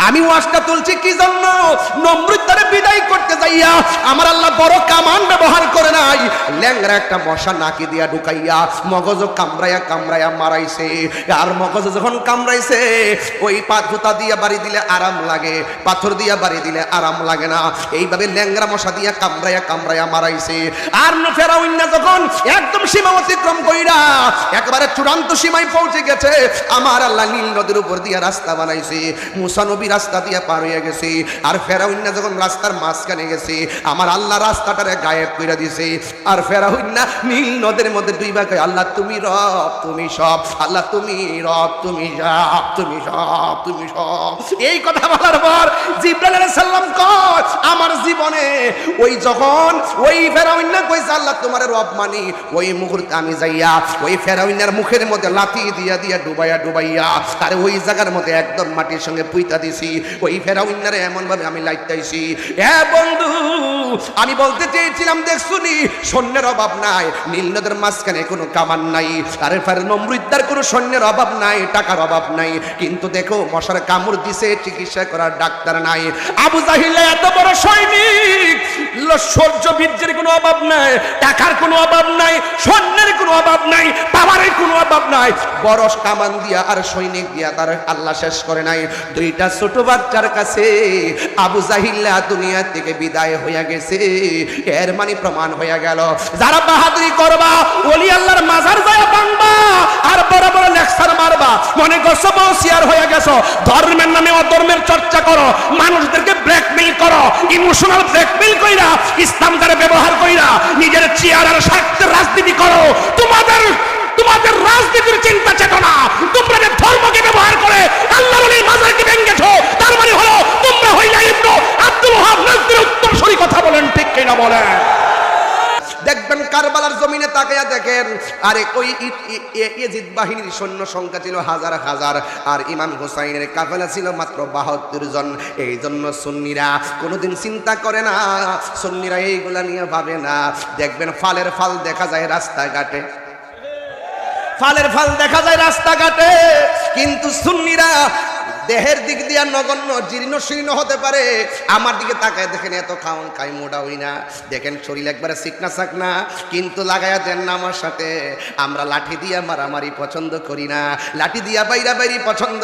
আমি ওয়াজটা তুলছি কি জন্য? নমরুদ তারে বিদায় করতে যাইয়া আমার আল্লাহ বড় কামান ব্যবহার করে নাই, ল্যাংরা একটা মশা নাকি দিয়া ঢুকাইয়া মগজ কামড়াইয়া কামড়াইয়া মারাইছে। আর মগজ যখন কামড়াইছে ওই জুতা দিয়া বাড়ি দিলে আরাম লাগে, পাথর দিয়া বাড়ি দিলে আরাম লাগে না, এইভাবে ল্যাংরা মশা দিয়া কামড়াইয়া কামড়াইয়া মারাইছে। আর ফেরাউন যখন একদম সীমা অতিক্রম কইরা একেবারে চূড়ান্ত সীমায় পৌঁছে গেছে, আমার আল্লাহ নীল নদীর উপর দিয়া রাস্তা বানাইছে, মুসা নবী রাস্তা দিয়া পার হয়ে গেছে। আর ফেরাউন যখন রাস্তার মাঝখানে গেছে, আমার আল্লাহ রাস্তাটারে গায়েব কইরা দিছে। আর ফেরাউন নীল নদের মধ্যে দুইবা কয়, আল্লাহ তুমি রব তুমি সব, আল্লাহ তুমি রব তুমি সব, তুমি সব তুমি সব। এই কথা বলার পর জিবরাইল আলাইহিস সালাম কয়, আমার জীবনে ওই যখন ওই ফেরাউন কইছে আল্লাহ তোমার রব মানি, ওই মুহূর্তে আমি যাইয়া ওই ফেরাউনের মুখের মধ্যে লাথি দিয়া দিয়া ডুবাইয়া ডুবাইয়া তার ওই জায়গার মধ্যে একদম মাটির সঙ্গে পুইতা দিছি। ওই ফেরাউনের এমন ভাবে আমি লাইতাইছি। হ্যাঁ বন্ধু, আমি বলতে চেয়েছিলাম দেখছুনি সৈন্যের অভাব নাই, নীল নদের মাঝখানে কোনো কামান নাই, আর নমরুদ্দার কোনো সৈন্যের অভাব নাই, টাকার অভাব নাই, কিন্তু দেখো মশার কামড় দিছে, চিকিৎসা করার ডাক্তার নাই। আবু জাহিল এত বড় সৈনিক, সৌর্য বীর্যের কোনো অভাব নাই, টাকার কোনো অভাব নাই, সৈন্যের কোনো অভাব নাই, পাওয়ারের কোনো অভাব নাই, বড় কামান দিয়া আর সৈনিক দিয়া তার আল্লাহ শেষ করে নাই। দুইটা ছোট বাচ্চার কাছে আবু জাহিল্লা দুনিয়া থেকে বিদায় হইয়া গেছে। এর মানে প্রমাণ হইয়া গেল, যারা বাহাদুরি করবা ওলি আল্লাহর মাজার যায় ভাঙবা আর বড় বড় লেকচার মারবা, মনে করছো বসিয়ার হয়ে গেছো, ধর্মের নামে অধর্মের চর্চা করো, মানুষদেরকে ব্ল্যাকমেইল করো, ইমোশনাল ব্ল্যাকমেইল কইরা ইসলাম দ্বারা ব্যবহার কইরা নিজের চেয়ার আর স্বার্থের রাজনীতি করো। তোমাদের রাজনীতির চিন্তা চেতনা, তোমরা যে ধর্মকে ব্যবহার করে আল্লাহর ওলির মাজারকে ভেঙেছো, তার মানে হলো তোমরা হইলা ইবনে আব্দুল ওয়াহাব নজরুলের উত্তরসূরি। কথা বলেন ঠিক কিনা বলেন? দেখবেন কারবালার জমিনে তাকায়া দেখেন, আরে ওই ইয়াজিদ বাহিনীর সৈন্য সংখ্যা ছিল হাজার হাজার, আর ইমাম হুসাইনের কাফেলা ছিল মাত্র 72 জন। এই জন্য সুন্নিরা কোনোদিন চিন্তা করে না, সুন্নিরা এইগুলা নিয়ে ভাবে না। দেখবেন ফালের ফাল দেখা যায় রাস্তাঘাটে, ফালের ফাল দেখা যায় রাস্তাঘাটে, কিন্তু সুন্নিরা দেহের দিক দিয়া নগণ্য জীর্ণ শীর্ণ হতে পারে। আমার দিকে তাকায় দেখেন, এত খাওন খাই মোটা হই না, দেখেন শরীর একবারে চিকনা চাকনা, কিন্তু লাগায়া দেন না আমার সাথে। আমরা লাঠি দিয়া মারামারি পছন্দ করি না, লাঠি দিয়া বাইরা বাইরি পছন্দ